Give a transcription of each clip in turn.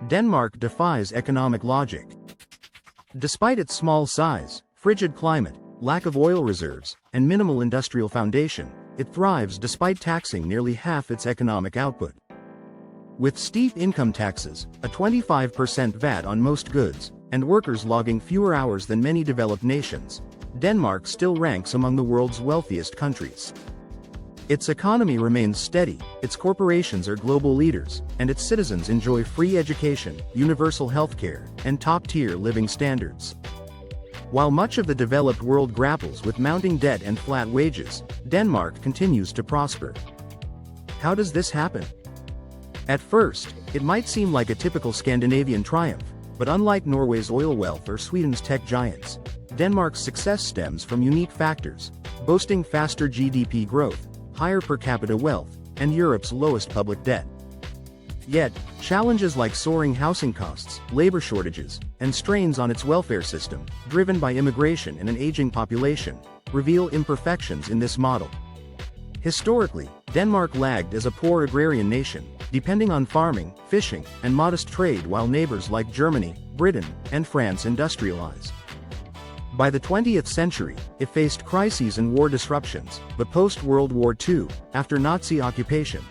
Denmark defies economic logic. Despite its small size, frigid climate, lack of oil reserves, and minimal industrial foundation, it thrives despite taxing nearly half its economic output. With steep income taxes, a 25% VAT on most goods, and workers logging fewer hours than many developed nations, Denmark still ranks among the world's wealthiest countries. Its economy remains steady, its corporations are global leaders, and its citizens enjoy free education, universal healthcare, and top-tier living standards. While much of the developed world grapples with mounting debt and flat wages, Denmark continues to prosper. How does this happen? At first, it might seem like a typical Scandinavian triumph, but unlike Norway's oil wealth or Sweden's tech giants, Denmark's success stems from unique factors, boasting faster GDP growth, higher per capita wealth, and Europe's lowest public debt. Yet, challenges like soaring housing costs, labor shortages, and strains on its welfare system, driven by immigration and an aging population, reveal imperfections in this model. Historically, Denmark lagged as a poor agrarian nation, depending on farming, fishing, and modest trade while neighbors like Germany, Britain, and France industrialized. By the 20th century, it faced crises and war disruptions, but post-World War II, after Nazi occupation,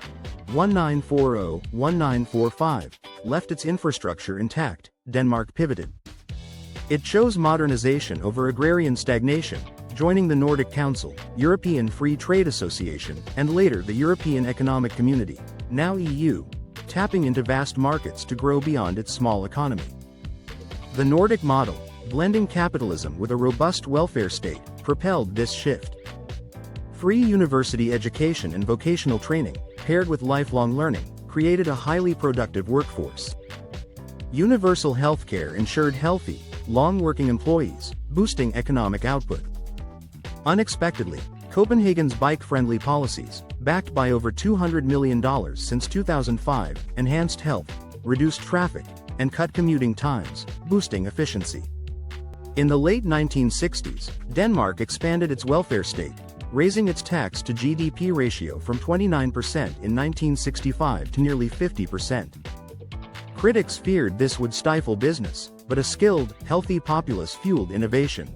1940-1945, left its infrastructure intact. Denmark pivoted. It chose modernization over agrarian stagnation, joining the Nordic Council, European Free Trade Association, and later the European Economic Community, now EU, tapping into vast markets to grow beyond its small economy. The Nordic model, blending capitalism with a robust welfare state, propelled this shift. Free university education and vocational training, paired with lifelong learning, created a highly productive workforce. Universal healthcare ensured healthy, long-working employees, boosting economic output. Unexpectedly, Copenhagen's bike-friendly policies, backed by over $200 million since 2005, enhanced health, reduced traffic, and cut commuting times, boosting efficiency. In the late 1960s, Denmark expanded its welfare state, raising its tax to GDP ratio from 29% in 1965 to nearly 50%. Critics feared this would stifle business, but a skilled, healthy populace fueled innovation.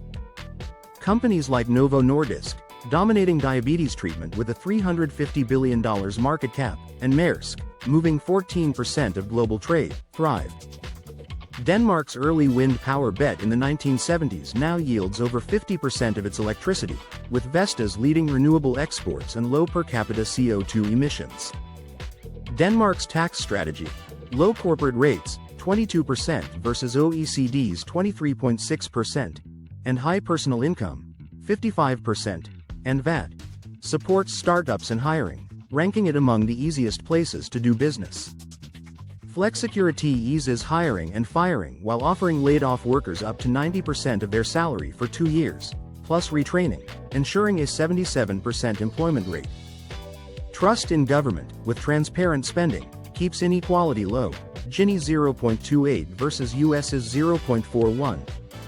Companies like Novo Nordisk, dominating diabetes treatment with a $350 billion market cap, and Maersk, moving 14% of global trade, thrived. Denmark's early wind power bet in the 1970s now yields over 50% of its electricity, with Vestas leading renewable exports and low per capita CO2 emissions. Denmark's tax strategy, low corporate rates, 22% versus OECD's 23.6%, and high personal income, 55%, and VAT, supports startups and hiring, ranking it among the easiest places to do business. Flexicurity eases hiring and firing while offering laid-off workers up to 90% of their salary for 2 years, plus retraining, ensuring a 77% employment rate. Trust in government, with transparent spending, keeps inequality low, Gini 0.28 versus US's 0.41,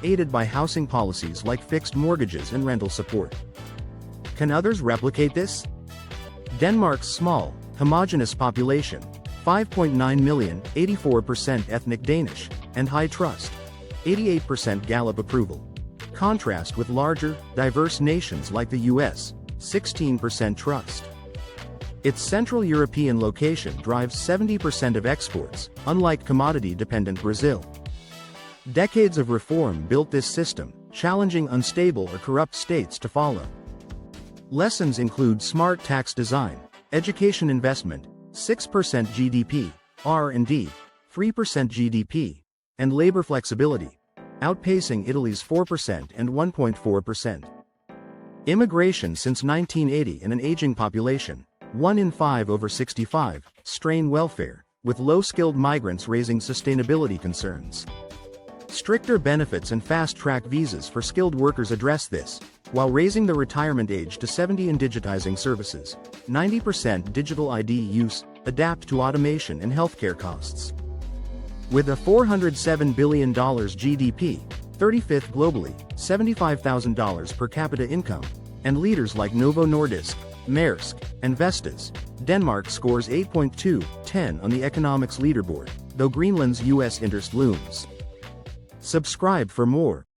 aided by housing policies like fixed mortgages and rental support. Can others replicate this? Denmark's small, homogeneous population, 5.9 million, 84% ethnic Danish, and high trust, 88% Gallup approval. Contrast with larger, diverse nations like the US, 16% trust. Its Central European location drives 70% of exports, unlike commodity-dependent Brazil. Decades of reform built this system, challenging unstable or corrupt states to follow. Lessons include smart tax design, education investment, 6% GDP, R&D, 3% GDP, and labor flexibility, outpacing Italy's 4% and 1.4%. Immigration since 1980 and an aging population, 1 in 5 over 65, strain welfare, with low-skilled migrants raising sustainability concerns. Stricter benefits and fast-track visas for skilled workers address this, while raising the retirement age to 70 and digitizing services, 90% digital ID use, adapt to automation and healthcare costs. With a $407 billion GDP, 35th globally, $75,000 per capita income, and leaders like Novo Nordisk, Maersk, and Vestas, Denmark scores 8.2/10 on the economics leaderboard, though Greenland's US interest looms. Subscribe for more.